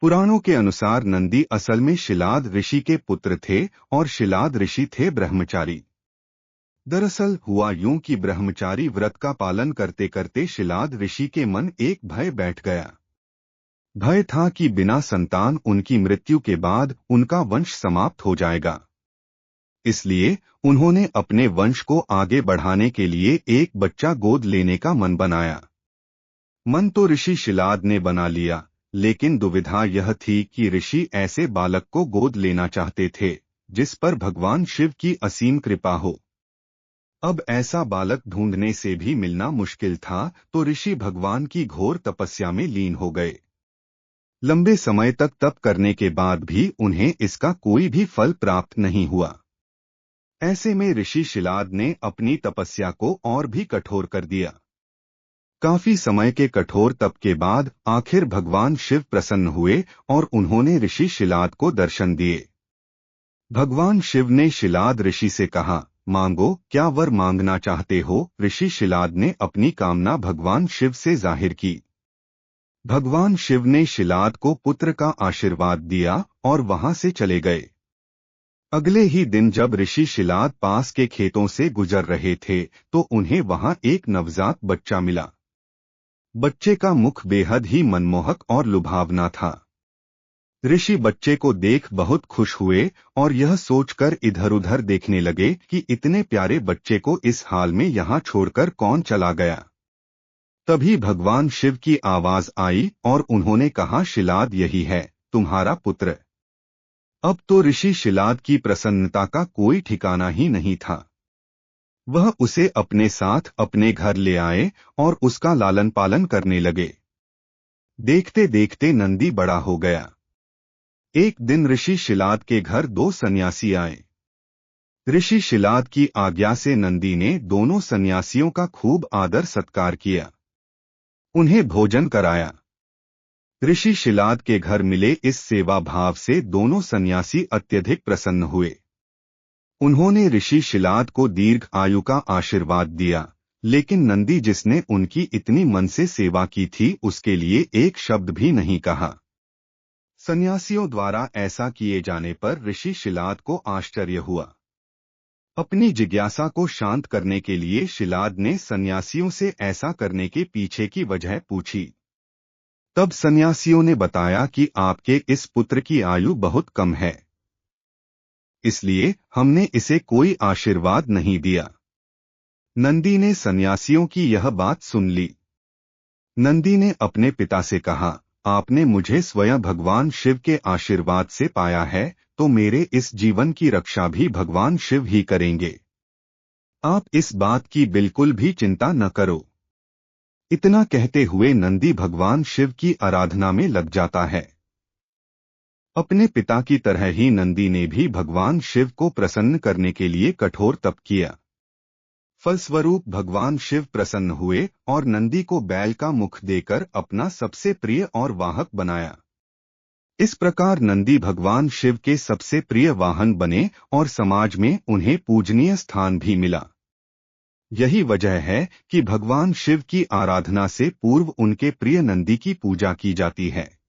पुराणों के अनुसार नंदी असल में शिलाद ऋषि के पुत्र थे और शिलाद ऋषि थे ब्रह्मचारी। दरअसल हुआ यूं कि ब्रह्मचारी व्रत का पालन करते करते शिलाद ऋषि के मन एक भय बैठ गया। भय था कि बिना संतान उनकी मृत्यु के बाद उनका वंश समाप्त हो जाएगा। इसलिए उन्होंने अपने वंश को आगे बढ़ाने के लिए एक बच्चा गोद लेने का मन बनाया। मन तो ऋषि शिलाद ने बना लिया, लेकिन दुविधा यह थी कि ऋषि ऐसे बालक को गोद लेना चाहते थे जिस पर भगवान शिव की असीम कृपा हो। अब ऐसा बालक ढूंढने से भी मिलना मुश्किल था, तो ऋषि भगवान की घोर तपस्या में लीन हो गए। लंबे समय तक तप करने के बाद भी उन्हें इसका कोई भी फल प्राप्त नहीं हुआ। ऐसे में ऋषि शिलाद ने अपनी तपस्या को और भी कठोर कर दिया। काफी समय के कठोर तप के बाद आखिर भगवान शिव प्रसन्न हुए और उन्होंने ऋषि शिलाद को दर्शन दिए। भगवान शिव ने शिलाद ऋषि से कहा, मांगो, क्या वर मांगना चाहते हो? ऋषि शिलाद ने अपनी कामना भगवान शिव से जाहिर की। भगवान शिव ने शिलाद को पुत्र का आशीर्वाद दिया और वहां से चले गए। अगले ही दिन जब ऋषि शिलाद पास के खेतों से गुजर रहे थे तो उन्हें वहां एक नवजात बच्चा मिला। बच्चे का मुख बेहद ही मनमोहक और लुभावना था। ऋषि बच्चे को देख बहुत खुश हुए और यह सोचकर इधर उधर देखने लगे कि इतने प्यारे बच्चे को इस हाल में यहाँ छोड़कर कौन चला गया। तभी भगवान शिव की आवाज आई और उन्होंने कहा, शिलाद यही है तुम्हारा पुत्र। अब तो ऋषि शिलाद की प्रसन्नता का कोई ठिकाना ही नहीं था। वह उसे अपने साथ अपने घर ले आए और उसका लालन पालन करने लगे। देखते देखते नंदी बड़ा हो गया। एक दिन ऋषि शिलाद के घर दो सन्यासी आए। ऋषि शिलाद की आज्ञा से नंदी ने दोनों सन्यासियों का खूब आदर सत्कार किया, उन्हें भोजन कराया। ऋषि शिलाद के घर मिले इस सेवा भाव से दोनों सन्यासी अत्यधिक प्रसन्न हुए। उन्होंने ऋषि शिलाद को दीर्घ आयु का आशीर्वाद दिया, लेकिन नंदी जिसने उनकी इतनी मन से सेवा की थी उसके लिए एक शब्द भी नहीं कहा। सन्यासियों द्वारा ऐसा किए जाने पर ऋषि शिलाद को आश्चर्य हुआ। अपनी जिज्ञासा को शांत करने के लिए शिलाद ने सन्यासियों से ऐसा करने के पीछे की वजह पूछी। तब सन्यासियों ने बताया कि आपके इस पुत्र की आयु बहुत कम है, इसलिए हमने इसे कोई आशीर्वाद नहीं दिया। नंदी ने सन्यासियों की यह बात सुन ली। नंदी ने अपने पिता से कहा, आपने मुझे स्वयं भगवान शिव के आशीर्वाद से पाया है, तो मेरे इस जीवन की रक्षा भी भगवान शिव ही करेंगे। आप इस बात की बिल्कुल भी चिंता न करो। इतना कहते हुए नंदी भगवान शिव की आराधना में लग जाता है। अपने पिता की तरह ही नंदी ने भी भगवान शिव को प्रसन्न करने के लिए कठोर तप किया। फलस्वरूप भगवान शिव प्रसन्न हुए और नंदी को बैल का मुख देकर अपना सबसे प्रिय और वाहक बनाया। इस प्रकार नंदी भगवान शिव के सबसे प्रिय वाहन बने और समाज में उन्हें पूजनीय स्थान भी मिला। यही वजह है कि भगवान शिव की आराधना से पूर्व उनके प्रिय नंदी की पूजा की जाती है।